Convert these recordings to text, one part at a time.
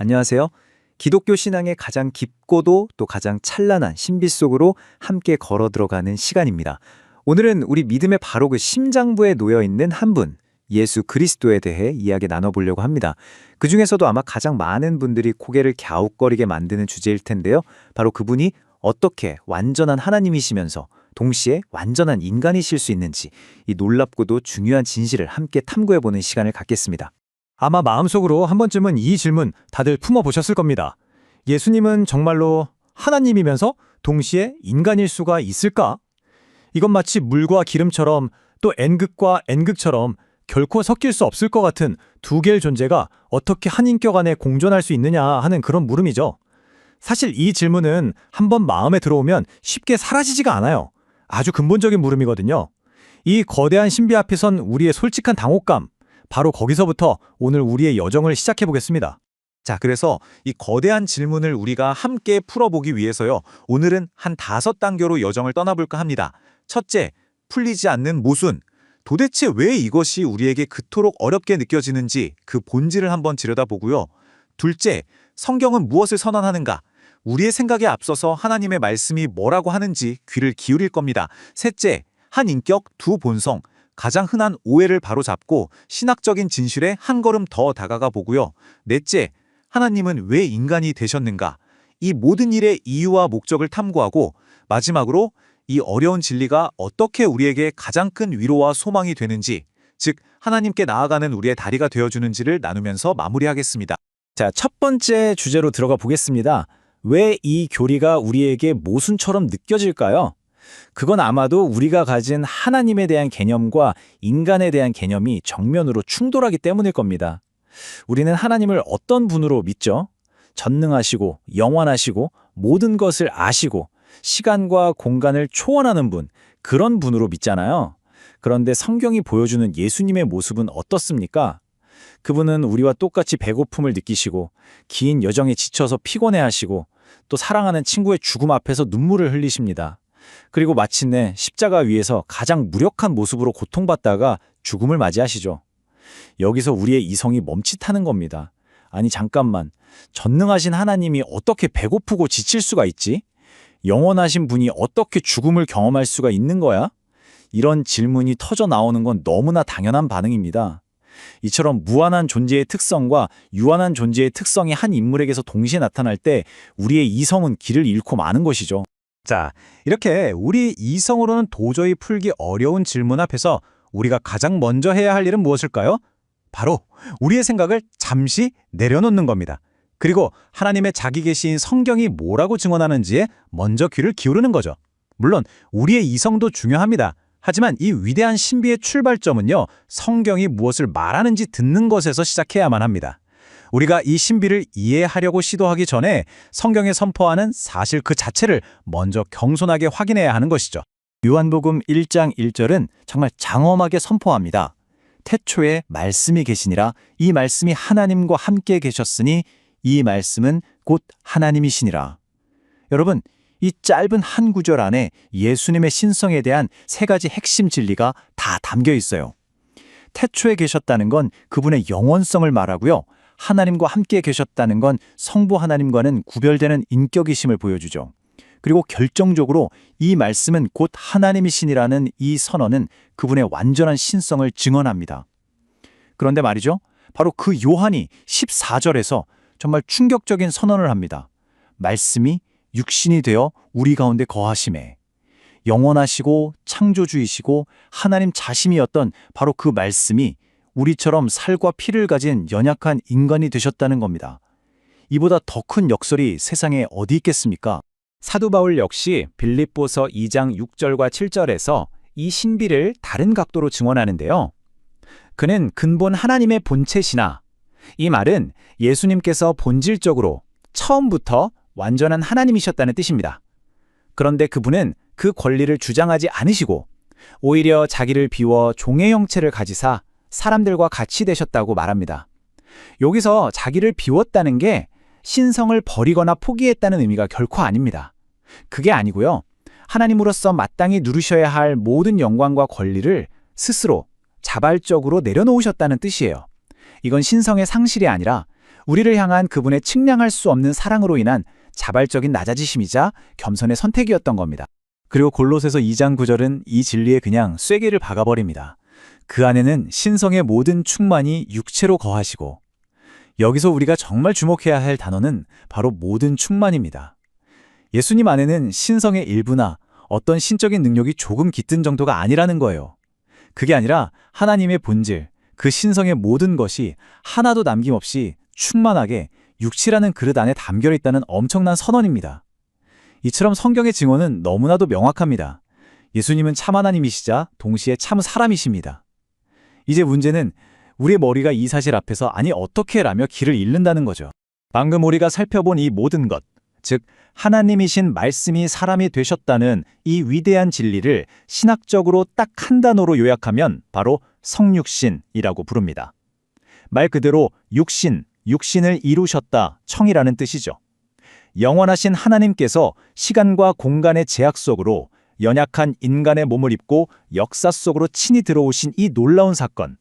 안녕하세요. 기독교 신앙의 가장 깊고도 또 가장 찬란한 신비 속으로 함께 걸어 들어가는 시간입니다. 오늘은 우리 믿음의 바로 그 심장부에 놓여 있는 한 분, 예수 그리스도에 대해 이야기 나눠보려고 합니다. 그 중에서도 아마 가장 많은 분들이 고개를 갸웃거리게 만드는 주제일 텐데요. 바로 그분이 어떻게 완전한 하나님이시면서 동시에 완전한 인간이실 수 있는지, 이 놀랍고도 중요한 진실을 함께 탐구해보는 시간을 갖겠습니다. 아마 마음속으로 한 번쯤은 이 질문 다들 품어보셨을 겁니다. 예수님은 정말로 하나님이면서 동시에 인간일 수가 있을까? 이건 마치 물과 기름처럼 또 N극과 N극처럼 결코 섞일 수 없을 것 같은 두 개의 존재가 어떻게 한 인격 안에 공존할 수 있느냐 하는 그런 물음이죠. 사실 이 질문은 한번 마음에 들어오면 쉽게 사라지지가 않아요. 아주 근본적인 물음이거든요. 이 거대한 신비 앞에 선 우리의 솔직한 당혹감, 바로 거기서부터 오늘 우리의 여정을 시작해 보겠습니다. 자, 그래서 이 거대한 질문을 우리가 함께 풀어보기 위해서요. 오늘은 한 5단계로 여정을 떠나볼까 합니다. 첫째, 풀리지 않는 모순. 도대체 왜 이것이 우리에게 그토록 어렵게 느껴지는지 그 본질을 한번 들여다보고요. 둘째, 성경은 무엇을 선언하는가? 우리의 생각에 앞서서 하나님의 말씀이 뭐라고 하는지 귀를 기울일 겁니다. 셋째, 한 인격, 두 본성. 가장 흔한 오해를 바로잡고 신학적인 진실에 한 걸음 더 다가가 보고요. 넷째, 하나님은 왜 인간이 되셨는가? 이 모든 일의 이유와 목적을 탐구하고 마지막으로 이 어려운 진리가 어떻게 우리에게 가장 큰 위로와 소망이 되는지, 즉 하나님께 나아가는 우리의 다리가 되어주는지를 나누면서 마무리하겠습니다. 자, 첫 번째 주제로 들어가 보겠습니다. 왜 이 교리가 우리에게 모순처럼 느껴질까요? 그건 아마도 우리가 가진 하나님에 대한 개념과 인간에 대한 개념이 정면으로 충돌하기 때문일 겁니다. 우리는 하나님을 어떤 분으로 믿죠? 전능하시고 영원하시고 모든 것을 아시고 시간과 공간을 초월하는 분, 그런 분으로 믿잖아요. 그런데 성경이 보여주는 예수님의 모습은 어떻습니까? 그분은 우리와 똑같이 배고픔을 느끼시고 긴 여정에 지쳐서 피곤해하시고 또 사랑하는 친구의 죽음 앞에서 눈물을 흘리십니다. 그리고 마침내 십자가 위에서 가장 무력한 모습으로 고통받다가 죽음을 맞이하시죠. 여기서 우리의 이성이 멈칫하는 겁니다. 아니 잠깐만, 전능하신 하나님이 어떻게 배고프고 지칠 수가 있지? 영원하신 분이 어떻게 죽음을 경험할 수가 있는 거야? 이런 질문이 터져 나오는 건 너무나 당연한 반응입니다. 이처럼 무한한 존재의 특성과 유한한 존재의 특성이 한 인물에게서 동시에 나타날 때 우리의 이성은 길을 잃고 마는 것이죠. 자, 이렇게 우리 이성으로는 도저히 풀기 어려운 질문 앞에서 우리가 가장 먼저 해야 할 일은 무엇일까요? 바로 우리의 생각을 잠시 내려놓는 겁니다. 그리고 하나님의 자기 계시인 성경이 뭐라고 증언하는지에 먼저 귀를 기울이는 거죠. 물론 우리의 이성도 중요합니다. 하지만 이 위대한 신비의 출발점은요, 성경이 무엇을 말하는지 듣는 것에서 시작해야만 합니다. 우리가 이 신비를 이해하려고 시도하기 전에 성경에 선포하는 사실 그 자체를 먼저 겸손하게 확인해야 하는 것이죠. 요한복음 1장 1절은 정말 장엄하게 선포합니다. 태초에 말씀이 계시니라. 이 말씀이 하나님과 함께 계셨으니 이 말씀은 곧 하나님이시니라. 여러분, 이 짧은 한 구절 안에 예수님의 신성에 대한 3가지 핵심 진리가 다 담겨 있어요. 태초에 계셨다는 건 그분의 영원성을 말하고요. 하나님과 함께 계셨다는 건 성부 하나님과는 구별되는 인격이심을 보여주죠. 그리고 결정적으로 이 말씀은 곧 하나님이시니라는 이 선언은 그분의 완전한 신성을 증언합니다. 그런데 말이죠, 바로 그 요한이 14절에서 정말 충격적인 선언을 합니다. 말씀이 육신이 되어 우리 가운데 거하심에. 영원하시고 창조주이시고 하나님 자신이었던 바로 그 말씀이 우리처럼 살과 피를 가진 연약한 인간이 되셨다는 겁니다. 이보다 더 큰 역설이 세상에 어디 있겠습니까? 사도 바울 역시 빌립보서 2장 6절과 7절에서 이 신비를 다른 각도로 증언하는데요. 그는 근본 하나님의 본체시나, 이 말은 예수님께서 본질적으로 처음부터 완전한 하나님이셨다는 뜻입니다. 그런데 그분은 그 권리를 주장하지 않으시고 오히려 자기를 비워 종의 형체를 가지사 사람들과 같이 되셨다고 말합니다. 여기서 자기를 비웠다는 게 신성을 버리거나 포기했다는 의미가 결코 아닙니다. 그게 아니고요. 하나님으로서 마땅히 누리셔야 할 모든 영광과 권리를 스스로 자발적으로 내려놓으셨다는 뜻이에요. 이건 신성의 상실이 아니라 우리를 향한 그분의 측량할 수 없는 사랑으로 인한 자발적인 낮아지심이자 겸손의 선택이었던 겁니다. 그리고 골로새서 2장 9절은 이 진리에 그냥 쐐기를 박아버립니다. 그 안에는 신성의 모든 충만이 육체로 거하시고, 여기서 우리가 정말 주목해야 할 단어는 바로 모든 충만입니다. 예수님 안에는 신성의 일부나 어떤 신적인 능력이 조금 깃든 정도가 아니라는 거예요. 그게 아니라 하나님의 본질, 그 신성의 모든 것이 하나도 남김없이 충만하게 육체라는 그릇 안에 담겨 있다는 엄청난 선언입니다. 이처럼 성경의 증언은 너무나도 명확합니다. 예수님은 참 하나님이시자 동시에 참 사람이십니다. 이제 문제는 우리의 머리가 이 사실 앞에서 아니 어떻게 라며 길을 잃는다는 거죠. 방금 우리가 살펴본 이 모든 것, 즉 하나님이신 말씀이 사람이 되셨다는 이 위대한 진리를 신학적으로 딱 한 단어로 요약하면 바로 성육신이라고 부릅니다. 말 그대로 육신, 육신을 이루셨다, 청이라는 뜻이죠. 영원하신 하나님께서 시간과 공간의 제약 속으로 연약한 인간의 몸을 입고 역사 속으로 친히 들어오신 이 놀라운 사건,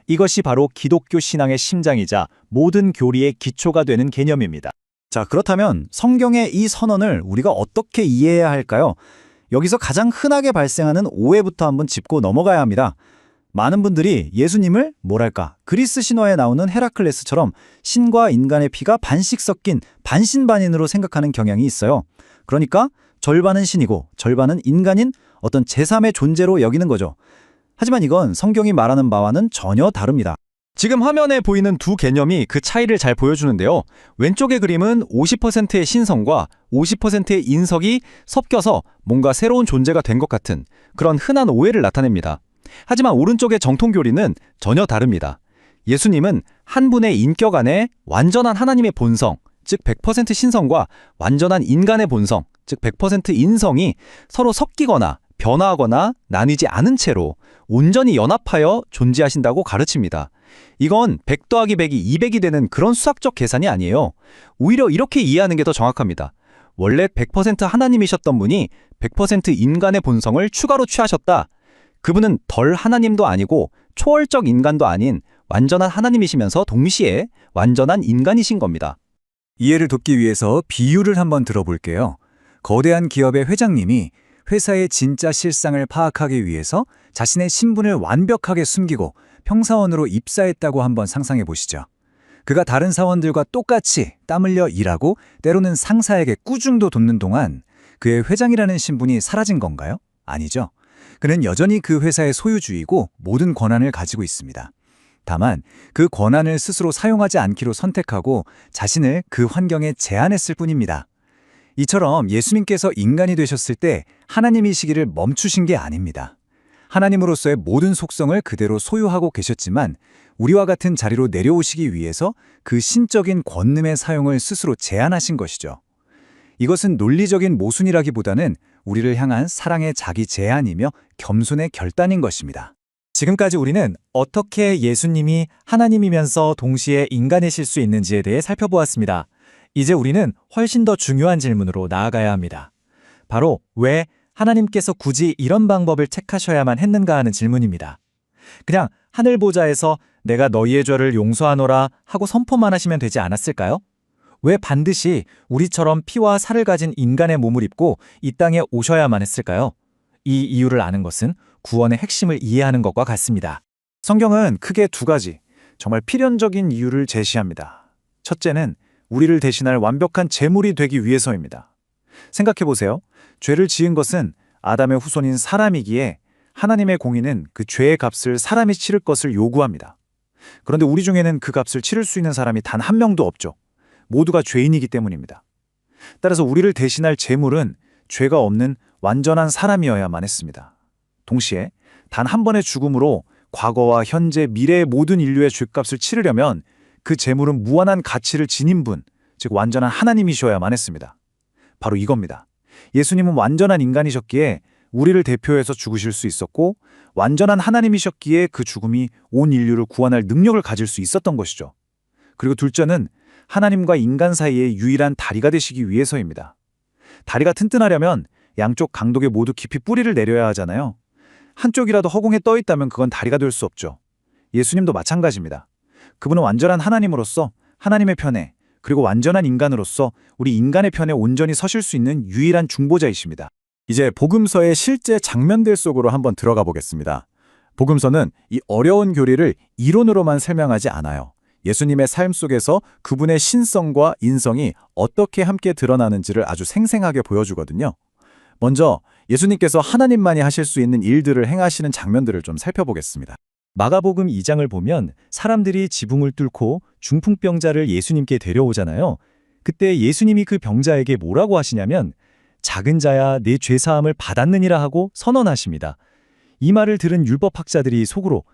이것이 바로 기독교 신앙의 심장이자 모든 교리의 기초가 되는 개념입니다. 자, 그렇다면 성경의 이 선언을 우리가 어떻게 이해해야 할까요? 여기서 가장 흔하게 발생하는 오해부터 한번 짚고 넘어가야 합니다. 많은 분들이 예수님을 뭐랄까 그리스 신화에 나오는 헤라클레스처럼 신과 인간의 피가 반씩 섞인 반신반인으로 생각하는 경향이 있어요. 그러니까 절반은 신이고 절반은 인간인 어떤 제3의 존재로 여기는 거죠. 하지만 이건 성경이 말하는 바와는 전혀 다릅니다. 지금 화면에 보이는 두 개념이 그 차이를 잘 보여주는데요. 왼쪽의 그림은 50%의 신성과 50%의 인석이 섞여서 뭔가 새로운 존재가 된 것 같은 그런 흔한 오해를 나타냅니다. 하지만 오른쪽의 정통교리는 전혀 다릅니다. 예수님은 한 분의 인격 안에 완전한 하나님의 본성, 즉 100% 신성과 완전한 인간의 본성, 즉 100% 인성이 서로 섞이거나 변화하거나 나뉘지 않은 채로 온전히 연합하여 존재하신다고 가르칩니다. 이건 100 더하기 100이 200이 되는 그런 수학적 계산이 아니에요. 오히려 이렇게 이해하는 게 더 정확합니다. 원래 100% 하나님이셨던 분이 100% 인간의 본성을 추가로 취하셨다. 그분은 덜 하나님도 아니고 초월적 인간도 아닌 완전한 하나님이시면서 동시에 완전한 인간이신 겁니다. 이해를 돕기 위해서 비유를 한번 들어볼게요. 거대한 기업의 회장님이 회사의 진짜 실상을 파악하기 위해서 자신의 신분을 완벽하게 숨기고 평사원으로 입사했다고 한번 상상해 보시죠. 그가 다른 사원들과 똑같이 땀 흘려 일하고 때로는 상사에게 꾸중도 돕는 동안 그의 회장이라는 신분이 사라진 건가요? 아니죠. 그는 여전히 그 회사의 소유주이고 모든 권한을 가지고 있습니다. 다만 그 권한을 스스로 사용하지 않기로 선택하고 자신을 그 환경에 제한했을 뿐입니다. 이처럼 예수님께서 인간이 되셨을 때 하나님이시기를 멈추신 게 아닙니다. 하나님으로서의 모든 속성을 그대로 소유하고 계셨지만 우리와 같은 자리로 내려오시기 위해서 그 신적인 권능의 사용을 스스로 제한하신 것이죠. 이것은 논리적인 모순이라기보다는 우리를 향한 사랑의 자기 제한이며 겸손의 결단인 것입니다. 지금까지 우리는 어떻게 예수님이 하나님이면서 동시에 인간이실 수 있는지에 대해 살펴보았습니다. 이제 우리는 훨씬 더 중요한 질문으로 나아가야 합니다. 바로 왜 하나님께서 굳이 이런 방법을 택하셔야만 했는가 하는 질문입니다. 그냥 하늘 보좌에서 내가 너희의 죄를 용서하노라 하고 선포만 하시면 되지 않았을까요? 왜 반드시 우리처럼 피와 살을 가진 인간의 몸을 입고 이 땅에 오셔야만 했을까요? 이 이유를 아는 것은 구원의 핵심을 이해하는 것과 같습니다. 성경은 크게 두 가지, 정말 필연적인 이유를 제시합니다. 첫째는 우리를 대신할 완벽한 제물이 되기 위해서입니다. 생각해보세요. 죄를 지은 것은 아담의 후손인 사람이기에 하나님의 공의는 그 죄의 값을 사람이 치를 것을 요구합니다. 그런데 우리 중에는 그 값을 치를 수 있는 사람이 단 한 명도 없죠. 모두가 죄인이기 때문입니다. 따라서 우리를 대신할 제물은 죄가 없는 완전한 사람이어야만 했습니다. 동시에 단 한 번의 죽음으로 과거와 현재, 미래의 모든 인류의 죄값을 치르려면 그 제물은 무한한 가치를 지닌 분, 즉 완전한 하나님이셔야만 했습니다. 바로 이겁니다. 예수님은 완전한 인간이셨기에 우리를 대표해서 죽으실 수 있었고 완전한 하나님이셨기에 그 죽음이 온 인류를 구원할 능력을 가질 수 있었던 것이죠. 그리고 둘째는 하나님과 인간 사이의 유일한 다리가 되시기 위해서입니다. 다리가 튼튼하려면 양쪽 강독에 모두 깊이 뿌리를 내려야 하잖아요. 한쪽이라도 허공에 떠 있다면 그건 다리가 될 수 없죠. 예수님도 마찬가지입니다. 그분은 완전한 하나님으로서 하나님의 편에, 그리고 완전한 인간으로서 우리 인간의 편에 온전히 서실 수 있는 유일한 중보자이십니다. 이제 복음서의 실제 장면들 속으로 한번 들어가 보겠습니다. 복음서는 이 어려운 교리를 이론으로만 설명하지 않아요. 예수님의 삶 속에서 그분의 신성과 인성이 어떻게 함께 드러나는지를 아주 생생하게 보여주거든요. 먼저 예수님께서 하나님만이 하실 수 있는 일들을 행하시는 장면들을 좀 살펴보겠습니다. 마가복음 2장을 보면 사람들이 지붕을 뚫고 중풍병자를 예수님께 데려오잖아요. 그때 예수님이 그 병자에게 뭐라고 하시냐면 작은 자야 내 죄사함을 받았느니라 하고 선언하십니다. 이 말을 들은 율법학자들이 속으로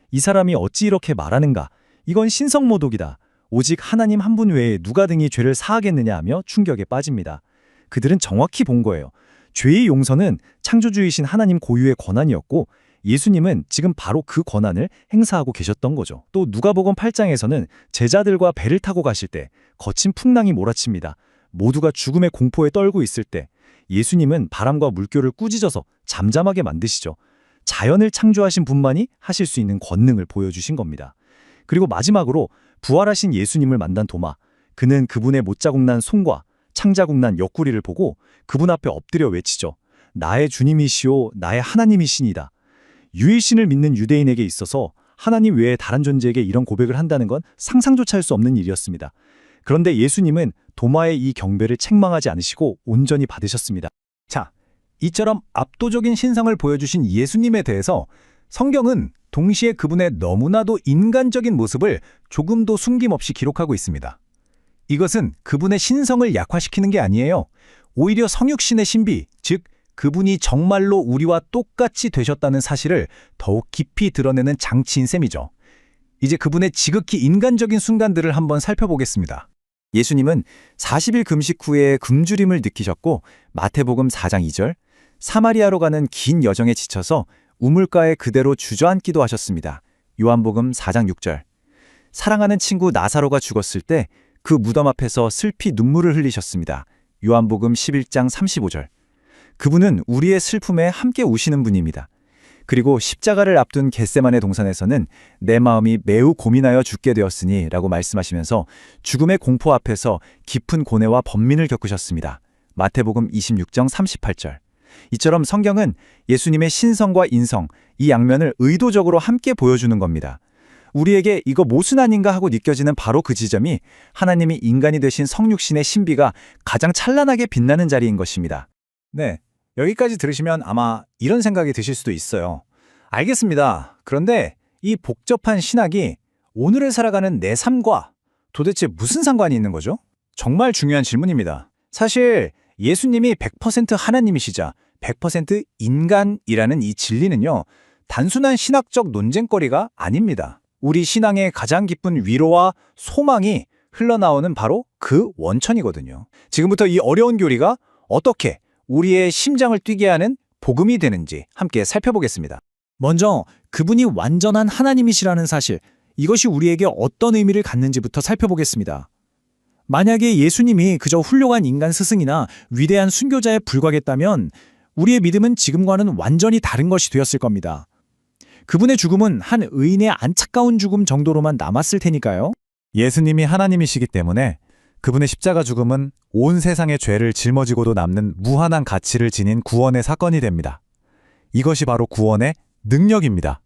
이 사람이 어찌 이렇게 말하는가? 이건 신성모독이다. 오직 하나님 한 분 외에 누가 등이 죄를 사하겠느냐 하며 충격에 빠집니다. 그들은 정확히 본 거예요. 죄의 용서는 창조주이신 하나님 고유의 권한이었고 예수님은 지금 바로 그 권한을 행사하고 계셨던 거죠. 또 누가복음 8장에서는 제자들과 배를 타고 가실 때 거친 풍랑이 몰아칩니다. 모두가 죽음의 공포에 떨고 있을 때 예수님은 바람과 물결을 꾸짖어서 잠잠하게 만드시죠. 자연을 창조하신 분만이 하실 수 있는 권능을 보여주신 겁니다. 그리고 마지막으로 부활하신 예수님을 만난 도마. 그는 그분의 못자국난 손과 창자국난 옆구리를 보고 그분 앞에 엎드려 외치죠. 나의 주님이시오, 나의 하나님이시니다. 유일신을 믿는 유대인에게 있어서 하나님 외에 다른 존재에게 이런 고백을 한다는 건 상상조차 할 수 없는 일이었습니다. 그런데 예수님은 도마의 이 경배를 책망하지 않으시고 온전히 받으셨습니다. 자, 이처럼 압도적인 신성을 보여주신 예수님에 대해서 성경은 동시에 그분의 너무나도 인간적인 모습을 조금도 숨김없이 기록하고 있습니다. 이것은 그분의 신성을 약화시키는 게 아니에요. 오히려 성육신의 신비, 즉 그분이 정말로 우리와 똑같이 되셨다는 사실을 더욱 깊이 드러내는 장치인 셈이죠. 이제 그분의 지극히 인간적인 순간들을 한번 살펴보겠습니다. 예수님은 40일 금식 후에 굶주림을 느끼셨고 마태복음 4장 2절, 사마리아로 가는 긴 여정에 지쳐서 우물가에 그대로 주저앉기도 하셨습니다. 요한복음 4장 6절, 사랑하는 친구 나사로가 죽었을 때 그 무덤 앞에서 슬피 눈물을 흘리셨습니다. 요한복음 11장 35절, 그분은 우리의 슬픔에 함께 우시는 분입니다. 그리고 십자가를 앞둔 겟세마네 동산에서는 내 마음이 매우 고민하여 죽게 되었으니 라고 말씀하시면서 죽음의 공포 앞에서 깊은 고뇌와 번민을 겪으셨습니다. 마태복음 26장 38절. 이처럼 성경은 예수님의 신성과 인성, 이 양면을 의도적으로 함께 보여주는 겁니다. 우리에게 이거 모순 아닌가 하고 느껴지는 바로 그 지점이 하나님이 인간이 되신 성육신의 신비가 가장 찬란하게 빛나는 자리인 것입니다. 네, 여기까지 들으시면 아마 이런 생각이 드실 수도 있어요. 알겠습니다. 그런데 이 복잡한 신학이 오늘을 살아가는 내 삶과 도대체 무슨 상관이 있는 거죠? 정말 중요한 질문입니다. 사실 예수님이 100% 하나님이시자 100% 인간이라는 이 진리는요, 단순한 신학적 논쟁거리가 아닙니다. 우리 신앙의 가장 깊은 위로와 소망이 흘러나오는 바로 그 원천이거든요. 지금부터 이 어려운 교리가 어떻게 우리의 심장을 뛰게 하는 복음이 되는지 함께 살펴보겠습니다. 먼저 그분이 완전한 하나님이시라는 사실, 이것이 우리에게 어떤 의미를 갖는지부터 살펴보겠습니다. 만약에 예수님이 그저 훌륭한 인간 스승이나 위대한 순교자에 불과했다면 우리의 믿음은 지금과는 완전히 다른 것이 되었을 겁니다. 그분의 죽음은 한 의인의 안타까운 죽음 정도로만 남았을 테니까요. 예수님이 하나님이시기 때문에 그분의 십자가 죽음은 온 세상의 죄를 짊어지고도 남는 무한한 가치를 지닌 구원의 사건이 됩니다. 이것이 바로 구원의 능력입니다.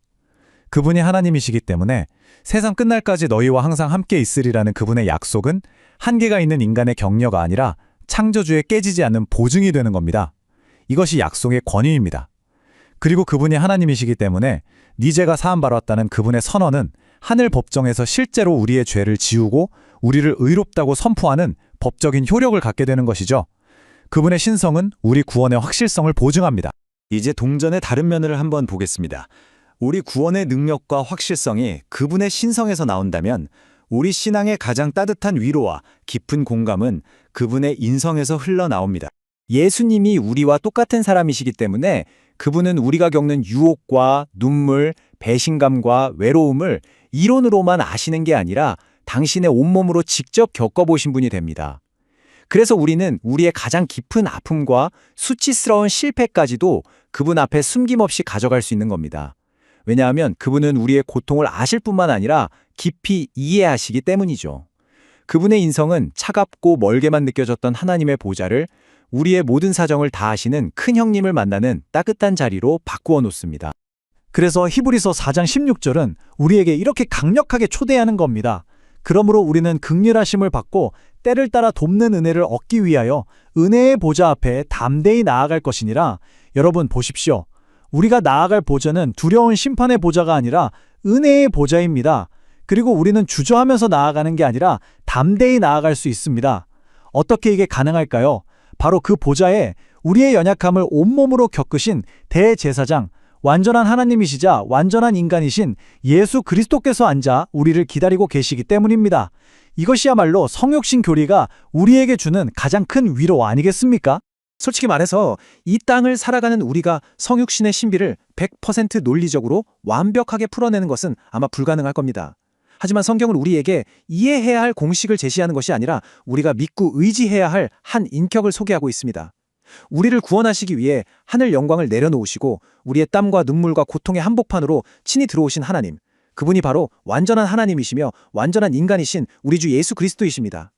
그분이 하나님이시기 때문에 세상 끝날까지 너희와 항상 함께 있으리라는 그분의 약속은 한계가 있는 인간의 격려가 아니라 창조주의 깨지지 않는 보증이 되는 겁니다. 이것이 약속의 권위입니다. 그리고 그분이 하나님이시기 때문에 네 죄가 사함받았다는 그분의 선언은 하늘 법정에서 실제로 우리의 죄를 지우고 우리를 의롭다고 선포하는 법적인 효력을 갖게 되는 것이죠. 그분의 신성은 우리 구원의 확실성을 보증합니다. 이제 동전의 다른 면을 한번 보겠습니다. 우리 구원의 능력과 확실성이 그분의 신성에서 나온다면 우리 신앙의 가장 따뜻한 위로와 깊은 공감은 그분의 인성에서 흘러나옵니다. 예수님이 우리와 똑같은 사람이시기 때문에 그분은 우리가 겪는 유혹과 눈물, 배신감과 외로움을 이론으로만 아시는 게 아니라 당신의 온몸으로 직접 겪어보신 분이 됩니다. 그래서 우리는 우리의 가장 깊은 아픔과 수치스러운 실패까지도 그분 앞에 숨김없이 가져갈 수 있는 겁니다. 왜냐하면 그분은 우리의 고통을 아실 뿐만 아니라 깊이 이해하시기 때문이죠. 그분의 인성은 차갑고 멀게만 느껴졌던 하나님의 보좌를 우리의 모든 사정을 다 아시는 큰 형님을 만나는 따뜻한 자리로 바꾸어 놓습니다. 그래서 히브리서 4장 16절은 우리에게 이렇게 강력하게 초대하는 겁니다. 그러므로 우리는 긍휼하심을 받고 때를 따라 돕는 은혜를 얻기 위하여 은혜의 보좌 앞에 담대히 나아갈 것이니라. 여러분 보십시오. 우리가 나아갈 보좌는 두려운 심판의 보좌가 아니라 은혜의 보좌입니다. 그리고 우리는 주저하면서 나아가는 게 아니라 담대히 나아갈 수 있습니다. 어떻게 이게 가능할까요? 바로 그 보좌에 우리의 연약함을 온몸으로 겪으신 대제사장, 완전한 하나님이시자 완전한 인간이신 예수 그리스도께서 앉아 우리를 기다리고 계시기 때문입니다. 이것이야말로 성육신 교리가 우리에게 주는 가장 큰 위로 아니겠습니까? 솔직히 말해서 이 땅을 살아가는 우리가 성육신의 신비를 100% 논리적으로 완벽하게 풀어내는 것은 아마 불가능할 겁니다. 하지만 성경은 우리에게 이해해야 할 공식을 제시하는 것이 아니라 우리가 믿고 의지해야 할 한 인격을 소개하고 있습니다. 우리를 구원하시기 위해 하늘 영광을 내려놓으시고 우리의 땀과 눈물과 고통의 한복판으로 친히 들어오신 하나님, 그분이 바로 완전한 하나님이시며 완전한 인간이신 우리 주 예수 그리스도이십니다.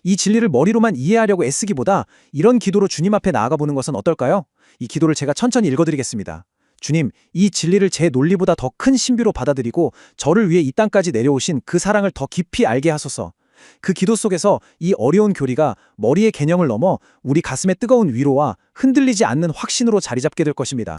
이 진리를 머리로만 이해하려고 애쓰기보다 이런 기도로 주님 앞에 나아가 보는 것은 어떨까요? 이 기도를 제가 천천히 읽어드리겠습니다. 주님, 이 진리를 제 논리보다 더 큰 신비로 받아들이고 저를 위해 이 땅까지 내려오신 그 사랑을 더 깊이 알게 하소서. 그 기도 속에서 이 어려운 교리가 머리의 개념을 넘어 우리 가슴의 뜨거운 위로와 흔들리지 않는 확신으로 자리 잡게 될 것입니다.